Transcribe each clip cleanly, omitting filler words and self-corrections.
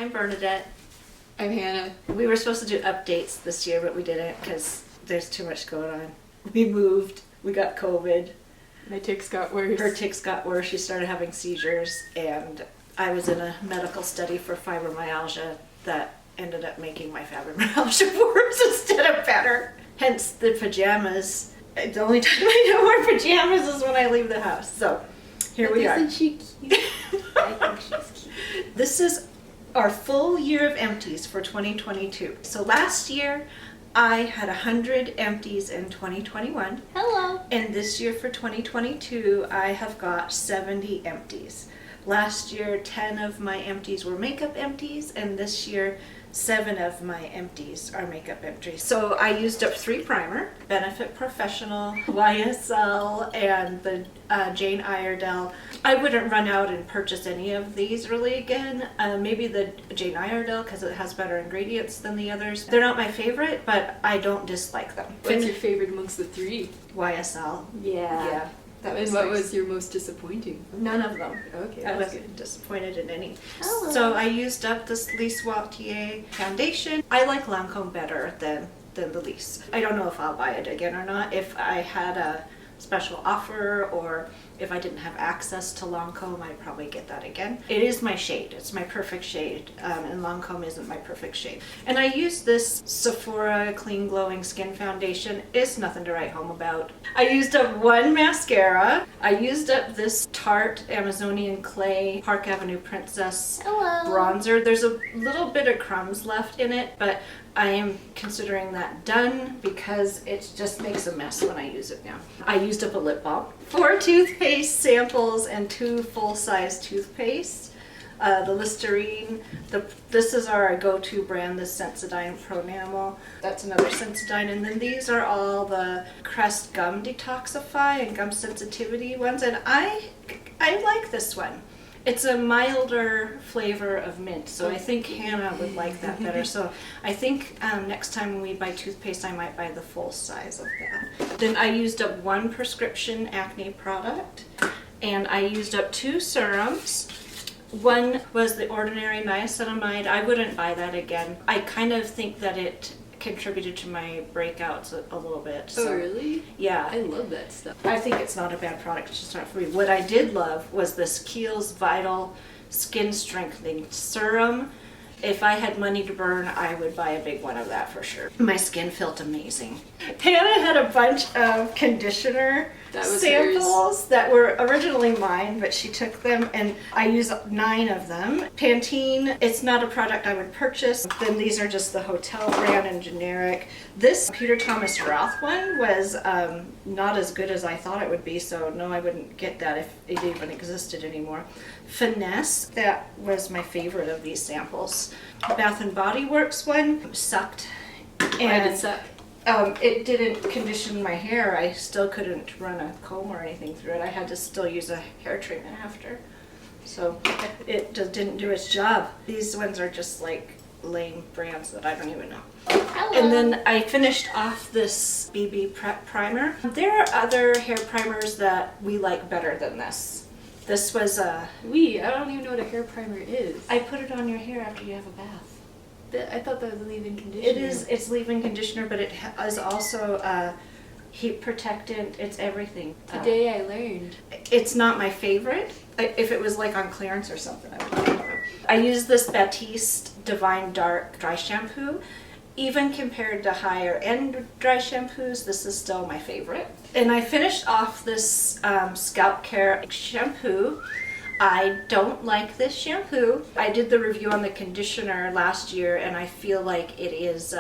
I'm Bernadette. I'm Hannah. We were supposed to do updates this year, but we didn't because there's too much going on. We moved. We got COVID. My tics got worse. Her tics got worse. She started having seizures, and I was in a medical study for fibromyalgia that ended up making my fibromyalgia worse instead of better. Hence the pajamas. The only time I don't wear pajamas is when I leave the house. So here we are. Isn't she cute? I think she's cute. This is our full year of empties for 2022. So last year I had 100 empties in 2021. Hello. And this year for 2022 I have got 70 empties. Last year 10 of my empties were makeup empties, and this year 7 of my empties are makeup empties. So I used up 3 primer, Benefit Professional, YSL, and the Jane Iredale. I wouldn't run out and purchase any of these really again. Maybe the Jane Iredale because it has better ingredients than the others. They're not my favorite, but I don't dislike them. What's your favorite amongst the 3? YSL. Yeah. That And was what nice. was your most disappointing? None of them. Okay, I that's wasn't good. disappointed in any. Hello. So I used up this Lise Wattier foundation. I like Lancome better than the Lise. I don't know if I'll buy it again or not. If I had a special offer or if I didn't have access to Lancome, I'd probably get that again. It is my shade. It's my perfect shade, and Lancome isn't my perfect shade. And I use this Sephora Clean Glowing Skin Foundation. It's nothing to write home about. I used up 1 mascara. I used up this Tarte Amazonian Clay Park Avenue Princess bronzer. There's a little bit of crumbs left in it, but I am considering that done because it just makes a mess when I use it now. I used up a lip balm, 4 toothpaste samples, and 2 full-size toothpaste. The Listerine, this is our go-to brand, the Sensodyne Pro Enamel. That's another Sensodyne. And then these are all the Crest Gum Detoxify and Gum Sensitivity ones. And I like this one. It's a milder flavor of mint, so I think Hannah would like that better. So I think next time when we buy toothpaste, I might buy the full size of that. Then I used up 1 prescription acne product, and I used up 2 serums. One was the Ordinary Niacinamide. I wouldn't buy that again. I kind of think that it contributed to my breakouts a little bit. So. Oh, really? Yeah. I love that stuff. I think it's not a bad product, it's just not for me. What I did love was this Kiehl's Vital Skin Strengthening Serum. If I had money to burn, I would buy a big one of that for sure. My skin felt amazing. Hannah had a bunch of conditioner samples that were originally mine, but she took them and I used 9 of them. Pantene, it's not a product I would purchase. Then these are just the hotel brand and generic. This Peter Thomas Roth one was not as good as I thought it would be, so no, I wouldn't get that if it even existed anymore. Finesse, that was my favorite of these samples. Bath and Body Works one sucked. Why did it suck? It didn't condition my hair. I still couldn't run a comb or anything through it. I had to still use a hair treatment after. So it just didn't do its job. These ones are just like lame brands that I don't even know. Hello. And then I finished off this BB Prep Primer. There are other hair primers that we like better than this. This was I don't even know what a hair primer is. I put it on your hair after you have a bath. I thought that was leave-in conditioner. It's leave-in conditioner, but it is also heat protectant. It's everything. Today I learned. It's not my favorite. If it was like on clearance or something, I would like it. I use this Batiste Divine Dark Dry Shampoo. Even compared to higher end dry shampoos, this is still my favorite. And I finished off this Scalp Care shampoo. I don't like this shampoo. I did the review on the conditioner last year and I feel like it is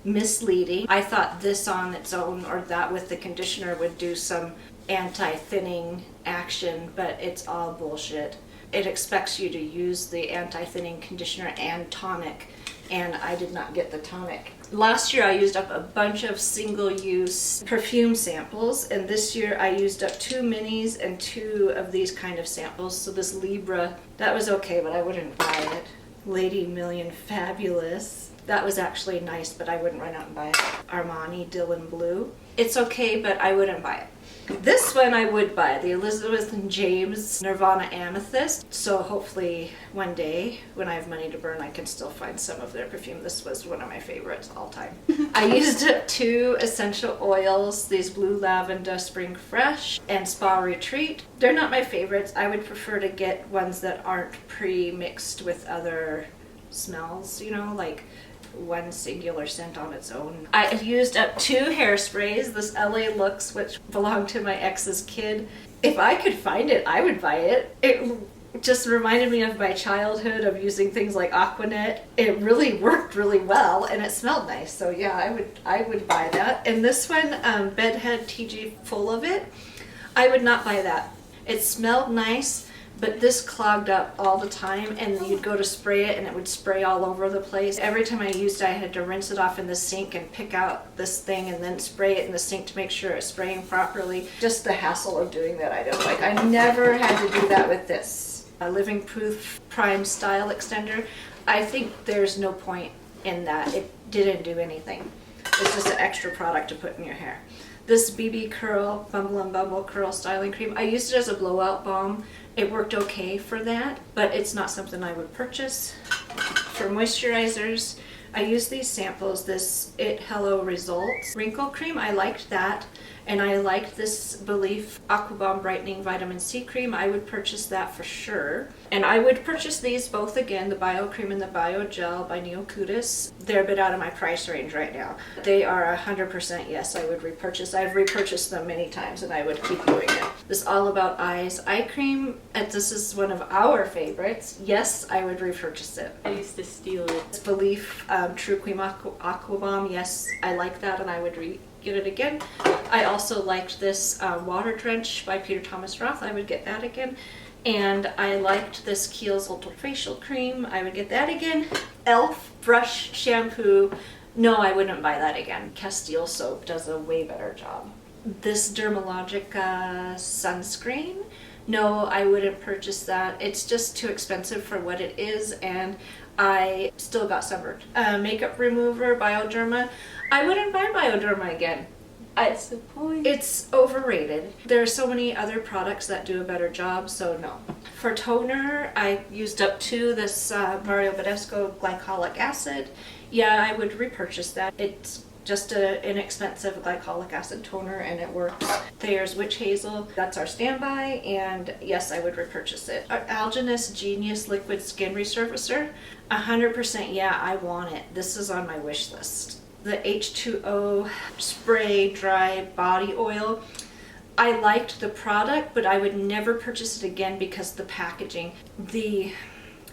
misleading. I thought this on its own or that with the conditioner would do some anti-thinning action, but it's all bullshit. It expects you to use the anti-thinning conditioner and tonic, and I did not get the tonic. Last year I used up a bunch of single-use perfume samples, and this year I used up 2 minis and 2 of these kind of samples. So this Libra, that was okay, but I wouldn't buy it. Lady Million Fabulous, that was actually nice, but I wouldn't run out and buy it. Armani Dylan Blue, it's okay, but I wouldn't buy it. This one I would buy, the Elizabeth and James Nirvana Amethyst. So hopefully one day when I have money to burn, I can still find some of their perfume. This was one of my favorites all time. I used up 2 essential oils, these Blue Lavender Spring Fresh and Spa Retreat. They're not my favorites. I would prefer to get ones that aren't pre-mixed with other smells, you know, like one singular scent on its own. I have used up 2 hairsprays, this LA Looks, which belonged to my ex's kid. If I could find it, I would buy it. It just reminded me of my childhood of using things like Aquanet. It really worked really well and it smelled nice. So yeah, I would buy that. And this one, Bedhead TG Full of It, I would not buy that. It smelled nice, but this clogged up all the time, and you'd go to spray it and it would spray all over the place. Every time I used it, I had to rinse it off in the sink and pick out this thing and then spray it in the sink to make sure it's spraying properly. Just the hassle of doing that I don't like. I never had to do that with this. A Living Proof Prime Style Extender. I think there's no point in that. It didn't do anything. It's just an extra product to put in your hair. This BB Curl Bumble and Bumble Curl Styling Cream, I used it as a blowout balm. It worked okay for that, but it's not something I would purchase. For moisturizers, I used these samples, this It Hello Results Wrinkle Cream. I liked that, and I liked this Belief Aquabomb Brightening Vitamin C Cream. I would purchase that for sure. And I would purchase these both again, the Bio Cream and the Bio Gel by Neocutis. They're a bit out of my price range right now. They are 100% yes, I would repurchase. I've repurchased them many times and I would keep doing it. This All About Eyes Eye Cream, and this is one of our favorites. Yes, I would repurchase it. I used to steal it. This Belief True Cream Aquabomb, yes, I like that and I would get it again. I also liked this Water Drench by Peter Thomas Roth. I would get that again. And I liked this Kiehl's Ultra Facial Cream. I would get that again. Elf Brush Shampoo. No, I wouldn't buy that again. Castile Soap does a way better job. This Dermalogica Sunscreen. No, I wouldn't purchase that. It's just too expensive for what it is, and I still got sunburned. Makeup Remover Bioderma. I wouldn't buy Bioderma again. What's the point? It's overrated. There are so many other products that do a better job, so no. For toner, I used up 2, this Mario Badescu Glycolic Acid. Yeah, I would repurchase that. It's just an inexpensive glycolic acid toner and it works. Thayer's Witch Hazel, that's our standby, and yes, I would repurchase it. Algenist Genius Liquid Skin Resurfacer, 100% yeah, I want it. This is on my wish list. The H2O Spray Dry Body Oil. I liked the product, but I would never purchase it again because the packaging. The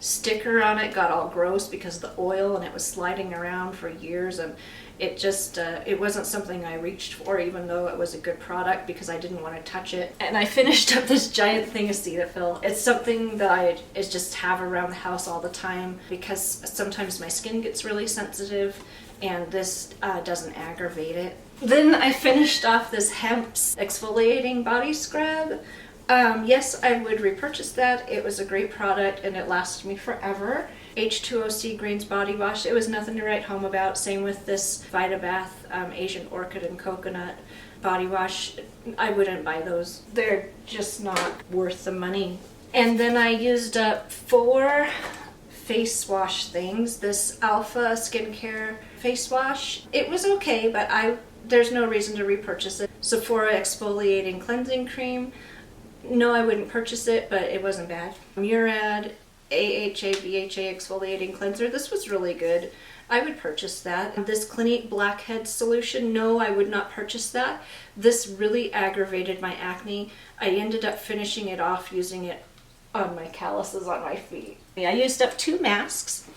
sticker on it got all gross because of the oil and it was sliding around for years, and it just, it wasn't something I reached for even though it was a good product because I didn't want to touch it. And I finished up this giant thing of Cetaphil. It's something that I just have around the house all the time because sometimes my skin gets really sensitive and this doesn't aggravate it. Then I finished off this Hemp's Exfoliating Body Scrub. Yes, I would repurchase that. It was a great product and it lasted me forever. H2O Grains Body Wash. It was nothing to write home about. Same with this Vitabath Asian Orchid and Coconut Body Wash. I wouldn't buy those. They're just not worth the money. And then I used up 4 face wash things. This Alpha Skincare face wash. It was okay, but there's no reason to repurchase it. Sephora Exfoliating Cleansing Cream. No, I wouldn't purchase it, but it wasn't bad. Murad AHA BHA Exfoliating Cleanser. This was really good. I would purchase that. This Clinique Blackhead Solution. No, I would not purchase that. This really aggravated my acne. I ended up finishing it off using it on my calluses on my feet. I used up 2 masks.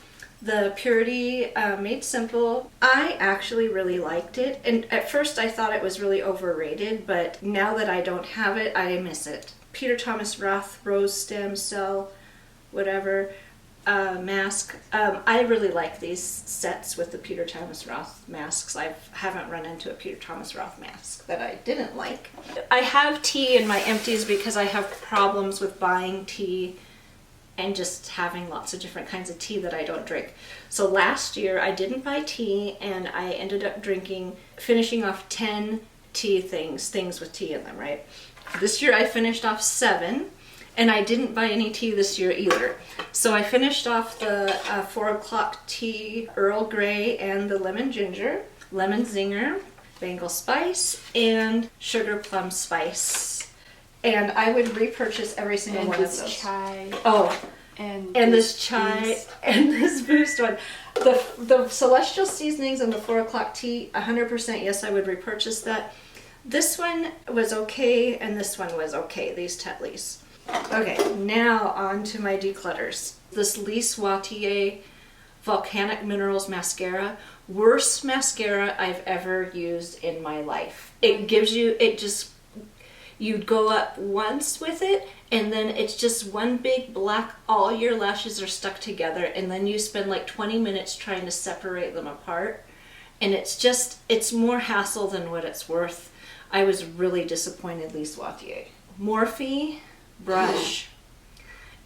The Purity Made Simple. I actually really liked it, and at first I thought it was really overrated, but now that I don't have it, I miss it. Peter Thomas Roth Rose Stem Cell whatever mask. I really like these sets with the Peter Thomas Roth masks. I haven't run into a Peter Thomas Roth mask that I didn't like. I have tea in my Empties because I have problems with buying tea and just having lots of different kinds of tea that I don't drink. So last year I didn't buy tea and I ended up finishing off 10 tea things with tea in them, right? This year I finished off 7, and I didn't buy any tea this year either. So I finished off the 4 o'clock tea Earl Grey and the lemon ginger, lemon zinger, Bengal spice, and sugar plum spice. And I would repurchase every single one of those. Chai. Oh, And this chai boost. and this boost one. The celestial seasonings and the 4 o'clock tea, 100% yes, I would repurchase that. This one was okay, and this one was okay, these Tetleys. Okay, now on to my declutters. This Lise Wattier Volcanic Minerals Mascara, worst mascara I've ever used in my life. It gives you, you'd go up once with it, and then it's just one big black, all your lashes are stuck together, and then you spend like 20 minutes trying to separate them apart. And it's more hassle than what it's worth. I was really disappointed, Lise Wattier. Morphe brush.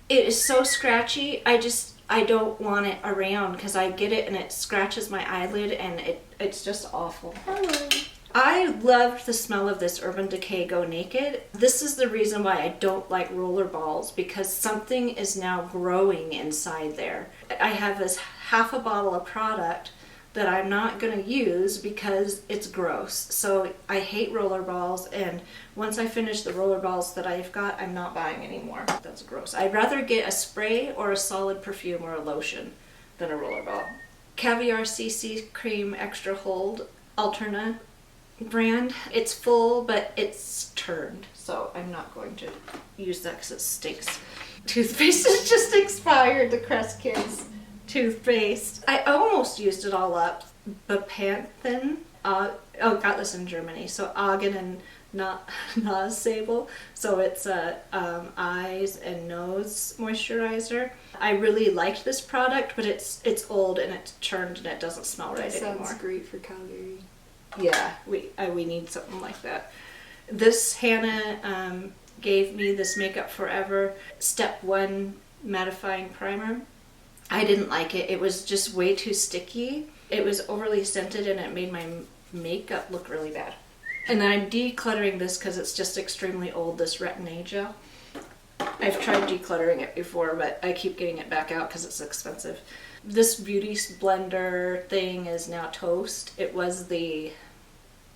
It is so scratchy. I don't want it around because I get it and it scratches my eyelid, and it's just awful. Hello. I loved the smell of this Urban Decay Go Naked. This is the reason why I don't like roller balls, because something is now growing inside there. I have this half a bottle of product that I'm not going to use because it's gross. So I hate roller balls, and once I finish the roller balls that I've got, I'm not buying anymore. That's gross. I'd rather get a spray or a solid perfume or a lotion than a roller ball. Caviar CC Cream Extra Hold Alterna brand. It's full, but it's turned, so I'm not going to use that because it stinks. Toothpaste is just expired, the Crest Kids toothpaste. I almost used it all up. Bepanthen, got this in Germany, so Augen and Nasable, so it's a eyes and nose moisturizer. I really liked this product, but it's old and it's turned and it doesn't smell right anymore. Sounds great for Calgary. Yeah, we need something like that. This Hannah gave me this Makeup Forever Step 1 mattifying primer. I didn't like it. It was just way too sticky. It was overly scented and it made my makeup look really bad. And then I'm decluttering this because it's just extremely old, this Retin-A gel. I've tried decluttering it before, but I keep getting it back out because it's expensive. This Beauty Blender thing is now toast. It was the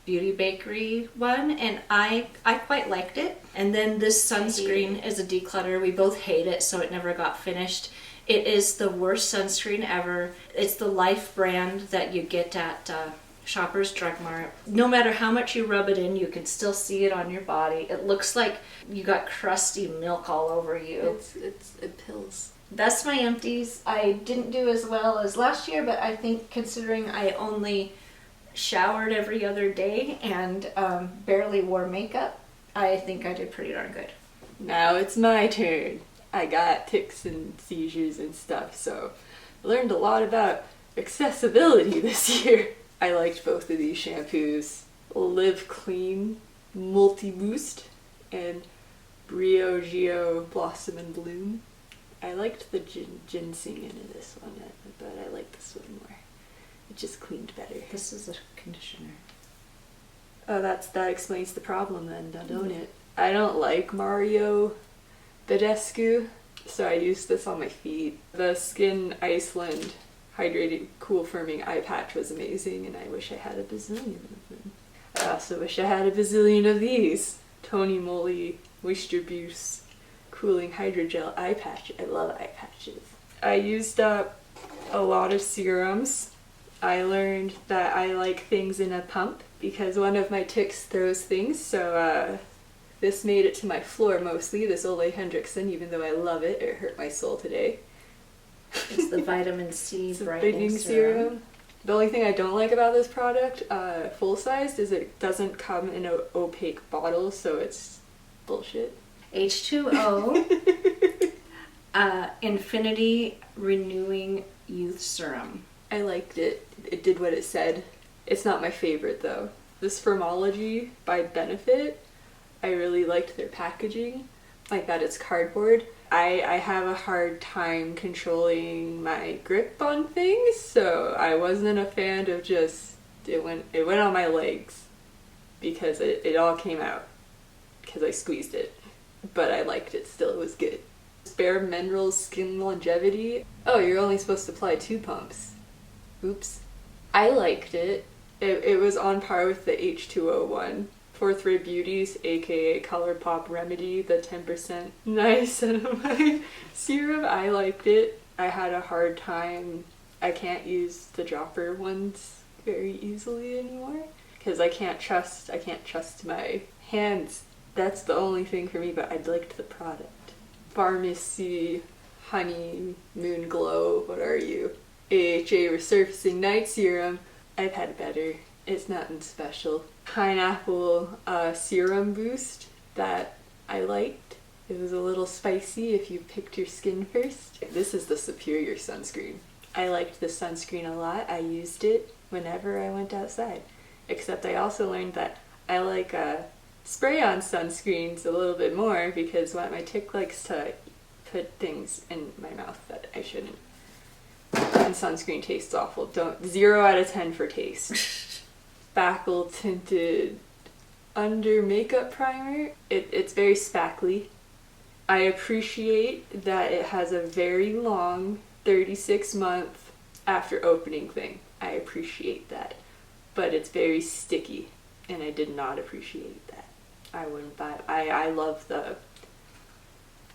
Beauty Bakery one, and I quite liked it. And then this sunscreen is a declutter. We both hate it, so it never got finished. It is the worst sunscreen ever. It's the Life brand that you get at Shoppers Drug Mart. No matter how much you rub it in, you can still see it on your body. It looks like you got crusty milk all over you. It pills. That's my Empties. I didn't do as well as last year, but I think considering I only showered every other day and barely wore makeup, I think I did pretty darn good. Now it's my turn. I got tics and seizures and stuff, so I learned a lot about accessibility this year. I liked both of these shampoos. Live Clean Multi Boost and Brio Gio Blossom and Bloom. I liked the ginseng in this one, but I like this one more. It just cleaned better. This is a conditioner. Oh, that explains the problem then, don't it? I don't like Mario Badescu, so I used this on my feet. The Skin Iceland Hydrated Cool Firming Eye Patch was amazing, and I wish I had a bazillion of them. I also wish I had a bazillion of these. Tony Moly Moisture Boost Cooling Hydrogel Eye Patch. I love eye patches. I used up a lot of serums. I learned that I like things in a pump because one of my tics throws things, so this made it to my floor mostly, this Ole Hendrickson, even though I love it. It hurt my soul today. It's the vitamin C brightening serum. The only thing I don't like about this product, full-sized, is it doesn't come in an opaque bottle, so it's bullshit. H2O Infinity Renewing Youth Serum. I liked it. It did what it said. It's not my favorite though. This Firmology by Benefit, I really liked their packaging, like that it's cardboard. I have a hard time controlling my grip on things, so I wasn't a fan of just, it went on my legs because it all came out because I squeezed it. But I liked it still, it was good. Bare Minerals Skin Longevity. Oh, you're only supposed to apply 2 pumps. Oops. I liked it. It was on par with the H2O one. Fourth Ray Beauties, aka ColourPop Remedy, the 10% niacinamide serum. I liked it. I had a hard time. I can't use the dropper ones very easily anymore because I can't trust my hands. That's the only thing for me, but I liked the product. Pharmacy Honey Moon Glow, what are you? AHA Resurfacing Night Serum. I've had better. It's nothing special. Pineapple Serum Boost that I liked. It was a little spicy if you picked your skin first. This is the superior sunscreen. I liked the sunscreen a lot. I used it whenever I went outside. Except I also learned that I like spray-on sunscreens a little bit more because my tick likes to put things in my mouth that I shouldn't. And sunscreen tastes awful. 0 out of 10 for taste. Spackle Tinted Under Makeup Primer. It's very spackly. I appreciate that it has a very long 36-month after opening thing. I appreciate that. But it's very sticky, and I did not appreciate that. I wouldn't buy it. I love the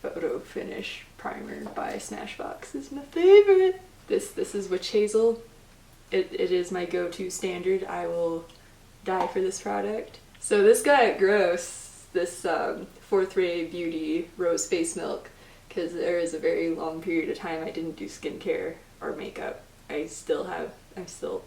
Photo Finish Primer by Smashbox. It's my favorite. This is Witch Hazel. It is my go-to standard. I will die for this product. So this got gross, this Fourth Ray Beauty Rose Face Milk, because there is a very long period of time I didn't do skincare or makeup. I'm still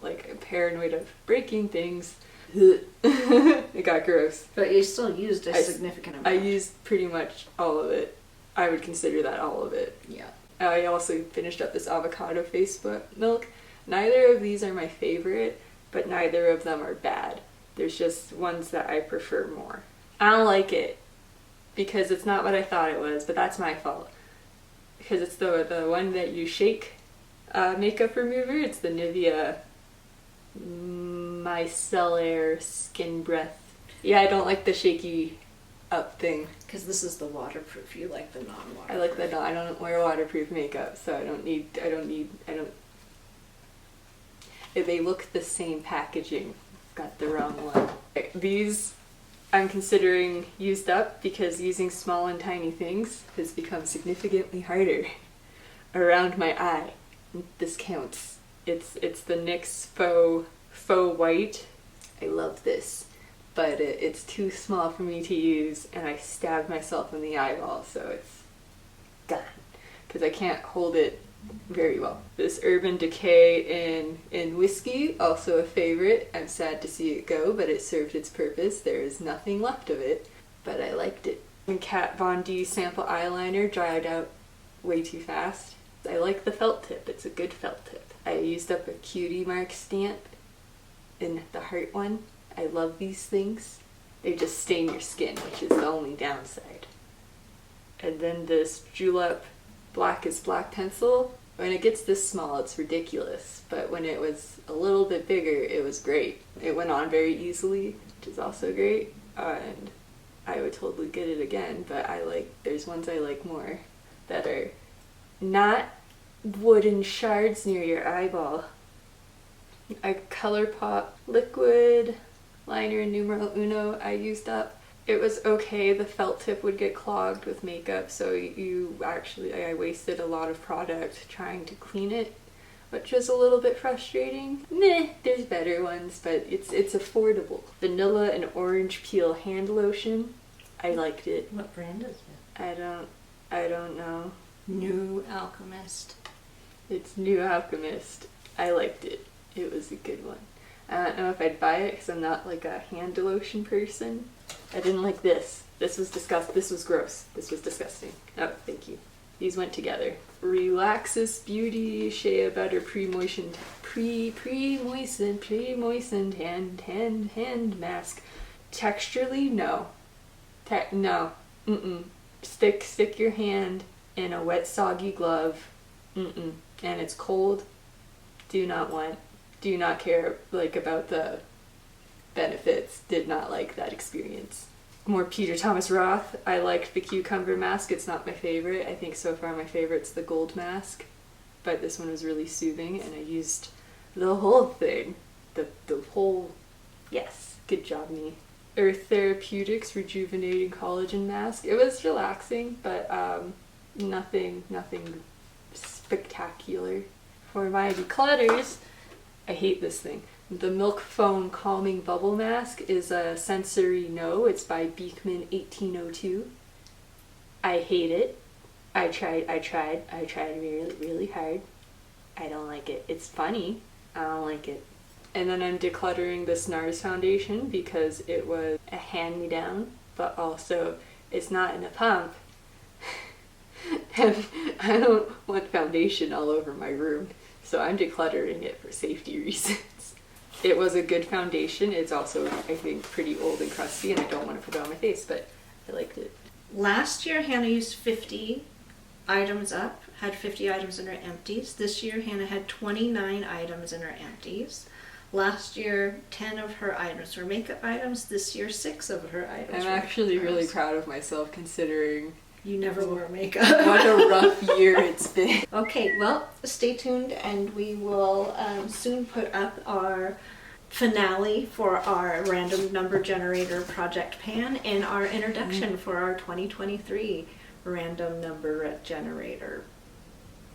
like paranoid of breaking things. It got gross. But you still used a significant amount. I used pretty much all of it. I would consider that all of it. Yeah. I also finished up this avocado face milk. Neither of these are my favorite, but neither of them are bad. There's just ones that I prefer more. I don't like it because it's not what I thought it was, but that's my fault. Because it's the one that you shake makeup remover. It's the Nivea Micellar Skin Breath. Yeah, I don't like the shaky up thing. Because this is the waterproof. You like the non-waterproof. I like the I don't wear waterproof makeup, so I don't. If they look the same packaging, got the wrong one. These I'm considering used up because using small and tiny things has become significantly harder around my eye. This counts. It's the NYX Faux White. I love this, but it's too small for me to use, and I stabbed myself in the eyeball, so it's gone because I can't hold it very well. This Urban Decay in Whiskey, also a favorite. I'm sad to see it go, but it served its purpose. There is nothing left of it, but I liked it. And Kat Von D sample eyeliner dried out way too fast. I like the felt tip. It's a good felt tip. I used up a Cutie Mark stamp in the heart one. I love these things. They just stain your skin, which is the only downside. And then this Julep Black is Black pencil. When it gets this small, it's ridiculous. But when it was a little bit bigger, it was great. It went on very easily, which is also great. And I would totally get it again, but there's ones I like more that are not wooden shards near your eyeball. A ColourPop liquid liner numero uno I used up. It was okay. The felt tip would get clogged with makeup, so I wasted a lot of product trying to clean it, which was a little bit frustrating. There's better ones, but it's affordable. Vanilla and orange peel hand lotion. I liked it. What brand is it? I don't know. New Alchemist. It's New Alchemist. I liked it. It was a good one. I don't know if I'd buy it because I'm not like a hand lotion person. I didn't like this. This was disgusting. This was gross. This was disgusting. Oh, thank you. These went together. Relaxis Beauty Shea Butter pre-moistened hand mask. Texturally, no. No. Stick your hand in a wet, soggy glove. And it's cold. Do not care like about the benefits, did not like that experience. More Peter Thomas Roth. I liked the cucumber mask. It's not my favorite. I think so far my favorite's the gold mask. But this one was really soothing, and I used the whole thing. The whole... Yes, good job, me. Earth Therapeutics Rejuvenating Collagen Mask. It was relaxing, but nothing spectacular. For my declutters, I hate this thing. The Milk Foam Calming Bubble Mask is a Sensory No. It's by Beekman 1802. I hate it. I tried really, really hard. I don't like it. It's funny. I don't like it. And then I'm decluttering this NARS foundation because it was a hand-me-down, but also it's not in a pump. And I don't want foundation all over my room, so I'm decluttering it for safety reasons. It was a good foundation. It's also, I think, pretty old and crusty, and I don't want to put it on my face, but I liked it. Last year, Hannah used 50 items up, had 50 items in her empties. This year, Hannah had 29 items in her empties. Last year, 10 of her items were makeup items. This year, 6 of her items I'm were actually makeup really items. proud of myself considering You never wore makeup. what a rough year it's been. Okay, well, stay tuned and we will soon put up our finale for our random number generator project pan and our introduction for our 2023 random number generator.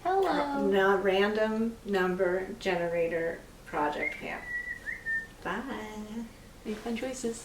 Hello. Random number generator project pan. Bye. Make fun choices.